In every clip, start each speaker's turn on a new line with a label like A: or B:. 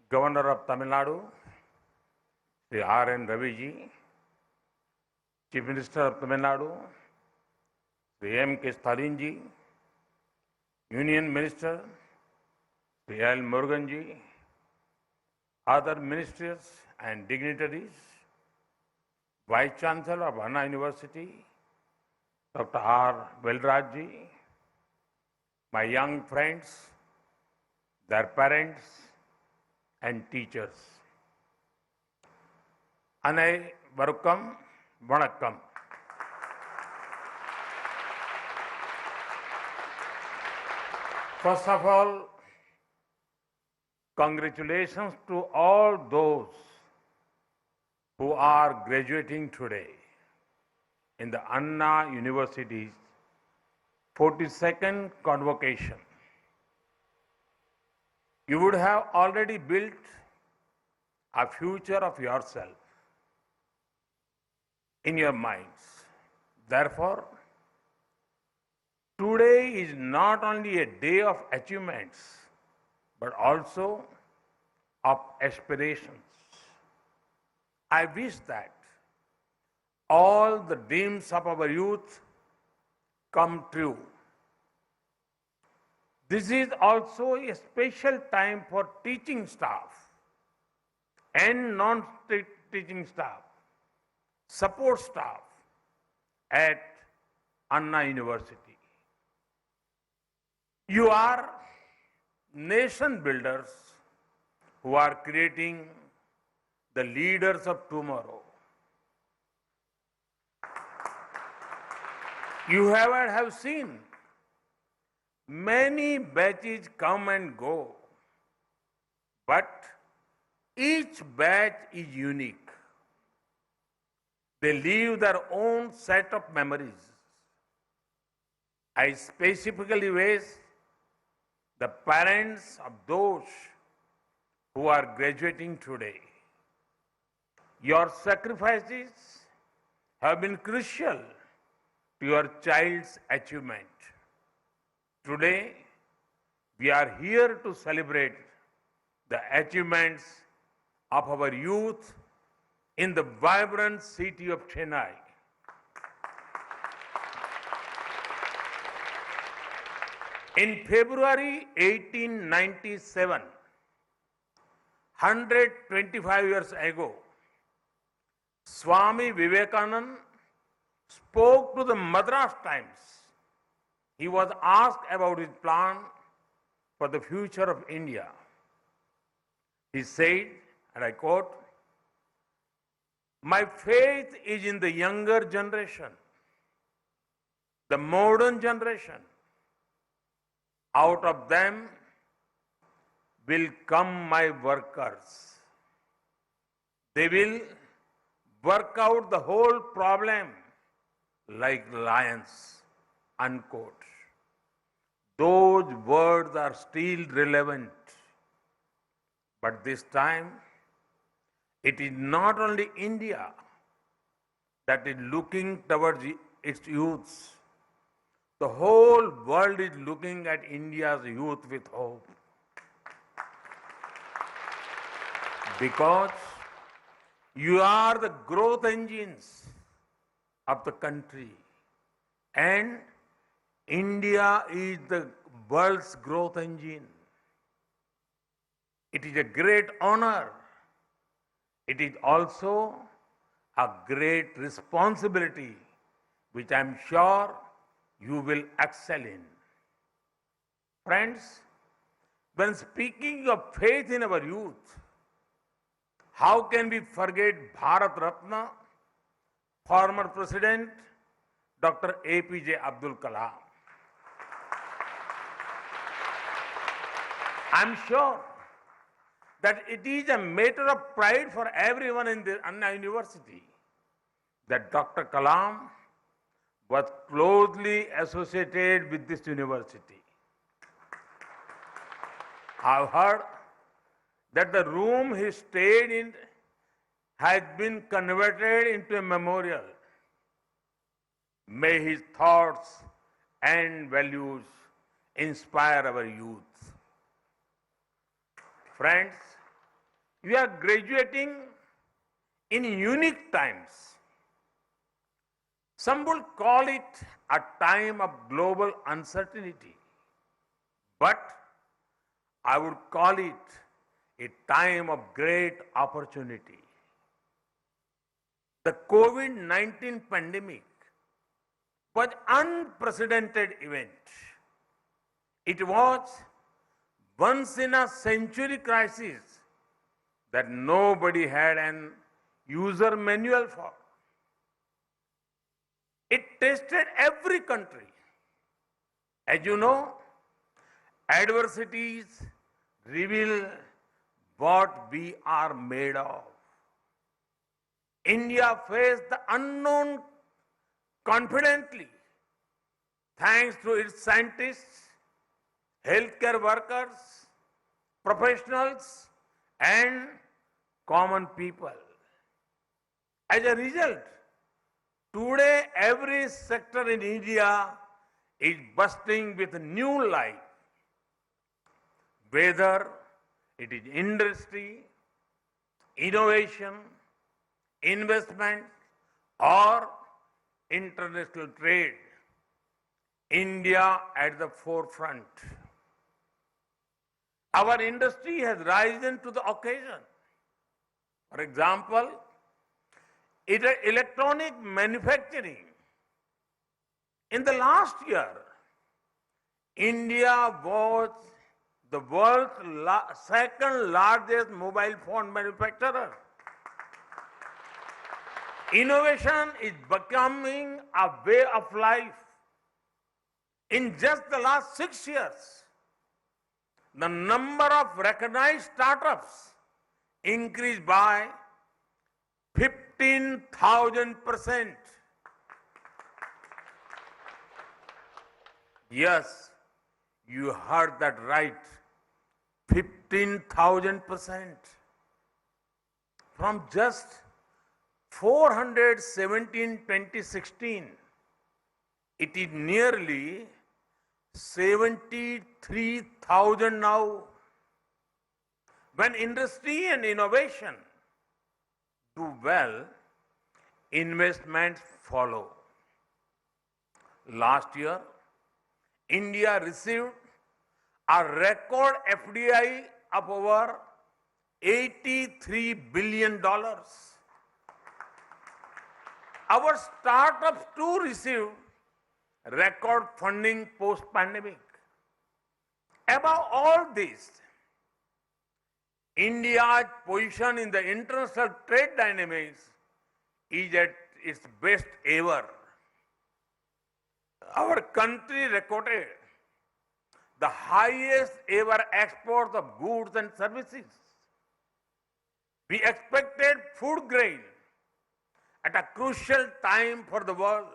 A: Governor of Tamil Nadu, Sri R.N. Raviji, Chief Minister of Tamil Nadu, Sri M.K. Stalinji, Union Minister, Sri L. Muruganji, other ministers and dignitaries, Vice Chancellor of Anna University, Dr. R. Velrajji, my young friends, their parents and teachers. அனைவருக்கும் வணக்கம். First of all, congratulations to all those who are graduating today in the Anna University's 42nd convocation. You would have already built a future of yourself in your minds. Therefore, today is not only a day of achievements, but also of aspirations. I wish that all the dreams of our youth come true. This is also a special time for teaching staff and non-teaching staff, support staff at Anna University. You are nation builders who are creating the leaders of tomorrow. You have seen many batches come and go, but each batch is unique. They leave their own set of memories. I specifically wish the parents of those who are graduating today. Your sacrifices have been crucial to your child's achievement. Today, we are here to celebrate the achievements of our youth in the vibrant city of Chennai. In February 1897, 125 years ago, Swami Vivekananda spoke to the Madras Times. He was asked about his plan for the future of India. He said, and I quote, "My faith is in the younger generation, the modern generation. Out of them will come my workers. They will work out the whole problem like lions," unquote. Those words are still relevant. But this time, it is not only India that is looking towards its youths. The whole world is looking at India's youth with hope. Because you are the growth engines of the country. And India is the world's growth engine. It is a great honor. It is also a great responsibility, which I am sure you will excel in. Friends, when speaking of faith in our youth, how can we forget Bharat Ratna, former President Dr. APJ Abdul Kalam? I am sure that it is a matter of pride for everyone in the Anna University that Dr. Kalam was closely associated with this university. I've heard that the room he stayed in has been converted into a memorial. May his thoughts and values inspire our youth. Friends, We are graduating in unique times. Some will call it a time of global uncertainty, but I would call it a time of great opportunity. The COVID-19 pandemic was an unprecedented event. It was once in a century crisis that nobody had an user manual for. It tested every country. As you know, adversities reveal what we are made of. India faced the unknown confidently thanks to its scientists, healthcare workers, professionals, and common people. As a result, today every sector in India is bursting with new life. Whether it is industry, innovation, investment, or international trade, India at the forefront. Our industry has risen to the occasion. For example, electronic manufacturing. In the last year, India was the world's second largest mobile phone manufacturer. Innovation is becoming a way of life. In just the last 6 years, the number of recognized startups increased by 15,000%. Yes, you heard that right. 15,000%. From just 417 2016, it is nearly 73,000 now. When industry and innovation do well, investments follow. Last year, India received a record FDI of over $83 billion. Our startups too received record funding post-pandemic. Above all this, India's position in the international trade dynamics is at its best ever. Our country recorded the highest ever exports of goods and services. We expected food grain at a crucial time for the world.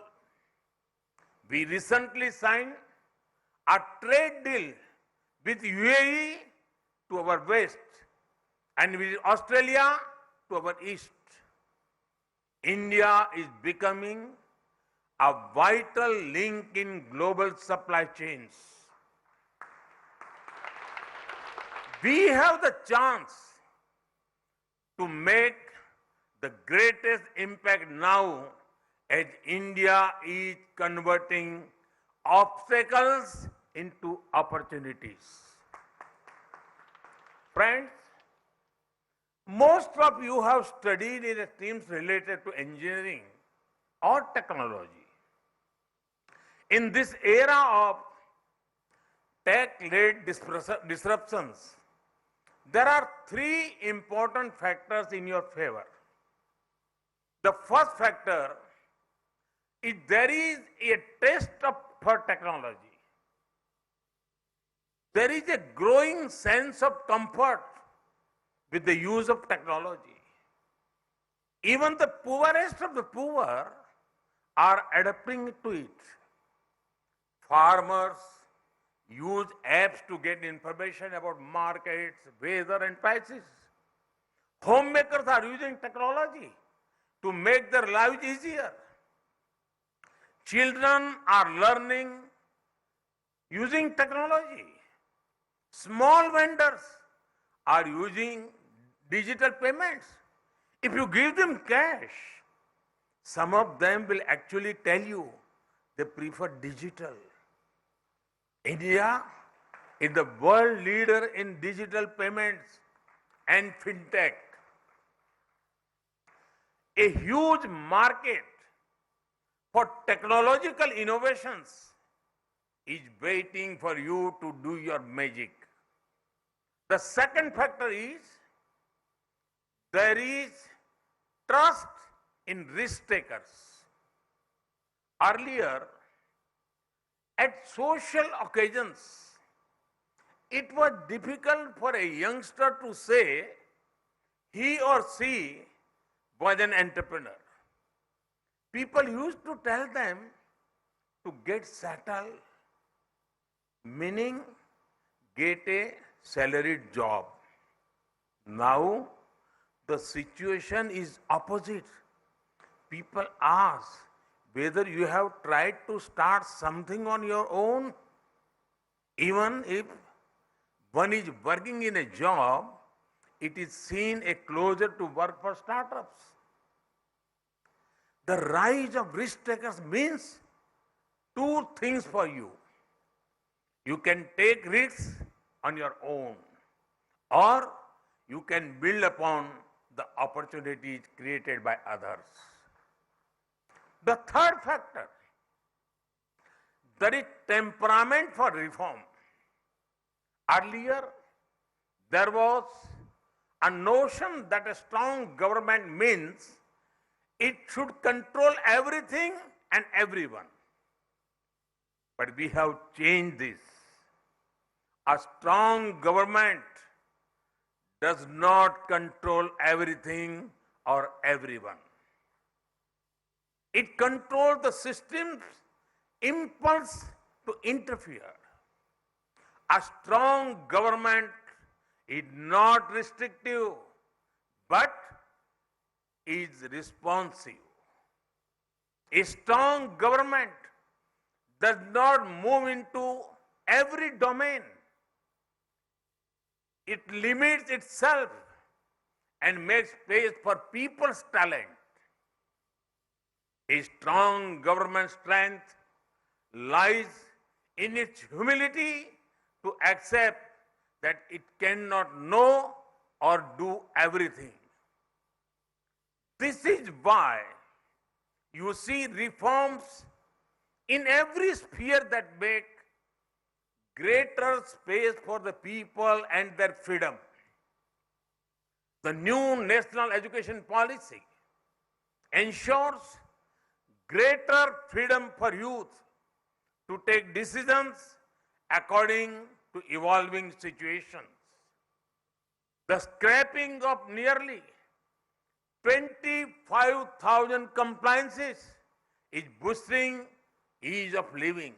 A: We recently signed a trade deal with UAE to our west and with Australia to our east. India is becoming a vital link in global supply chains. We have the chance to make the greatest impact now as India is converting obstacles into opportunities. Friends, most of you have studied in streams related to engineering or technology. In this era of tech-led disruptions, there are three important factors in your favor. The first factor is there is a taste for technology. There is a growing sense of comfort with the use of technology. Even the poorest of the poor are adapting to it. Farmers use apps to get information about markets, weather, and prices. Homemakers are using technology to make their lives easier. Children are learning using technology. Small vendors are using digital payments. If you give them cash, some of them will actually tell you they prefer digital. India is the world leader in digital payments and fintech. A huge market for technological innovations is waiting for you to do your magic. The second factor is there is trust in risk takers. Earlier, at social occasions, it was difficult for a youngster to say he or she was an entrepreneur. People used to tell them to get settled, meaning get a salaried job. Now, the situation is opposite. People ask whether you have tried to start something on your own. Even if one is working in a job, it is seen a closer to work for startups. The rise of risk takers means two things for you. You can take risks on your own, or you can build upon the opportunities created by others. The third factor, there is temperament for reform. Earlier, there was a notion that a strong government means it should control everything and everyone. But we have changed this. A strong government does not control everything or everyone. It controls the system's impulse to interfere. A strong government is not restrictive, but is responsive. A strong government does not move into every domain. It limits itself and makes space for people's talent. A strong government strength lies in its humility to accept that it cannot know or do everything. This is why you see reforms in every sphere that make greater space for the people and their freedom. The new national education policy ensures greater freedom for youth to take decisions according to evolving situations. The scrapping of nearly 25,000 compliances is boosting ease of living.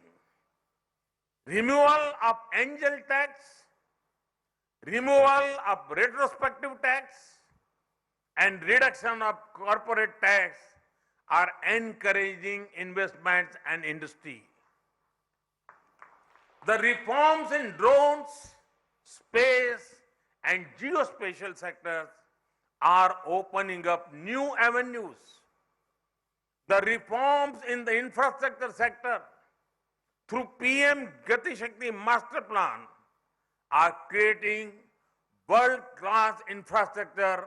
A: Removal of angel tax, removal of retrospective tax, and reduction of corporate tax are encouraging investments and industry. The reforms in drones, space, and geospatial sectors are opening up new avenues. The reforms in the infrastructure sector through PM Gati Shakti Master Plan are creating world-class infrastructure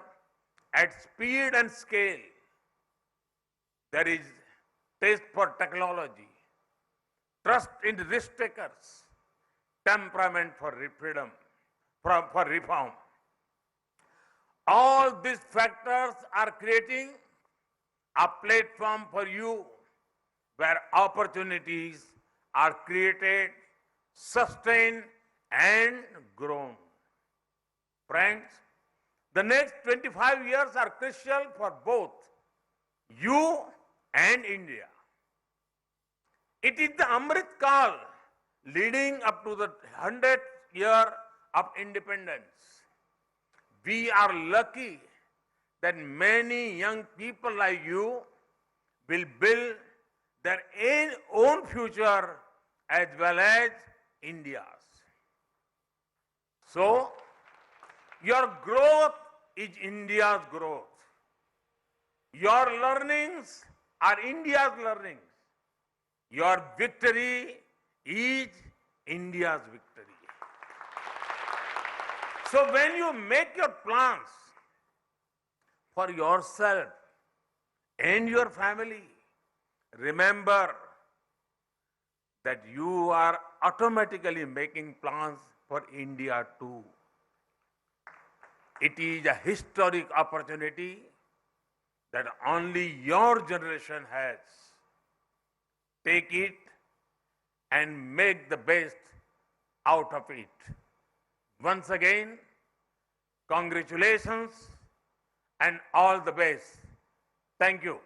A: at speed and scale. There is taste for technology, trust in risk takers, temperament for freedom, for reform. All these factors are creating a platform for you where opportunities are created, sustained, and grown. Friends, the next 25 years are crucial for both you and India. It is the Amrit Kal leading up to the 100th year of independence. We are lucky that many young people like you will build their own future as well as India's. So, your growth is India's growth. Your learnings are India's learnings. Your victory is India's victory. So when you make your plans for yourself and your family, remember that you are automatically making plans for India too. It is a historic opportunity that only your generation has. Take it and make the best out of it. Once again, congratulations and all the best. Thank you.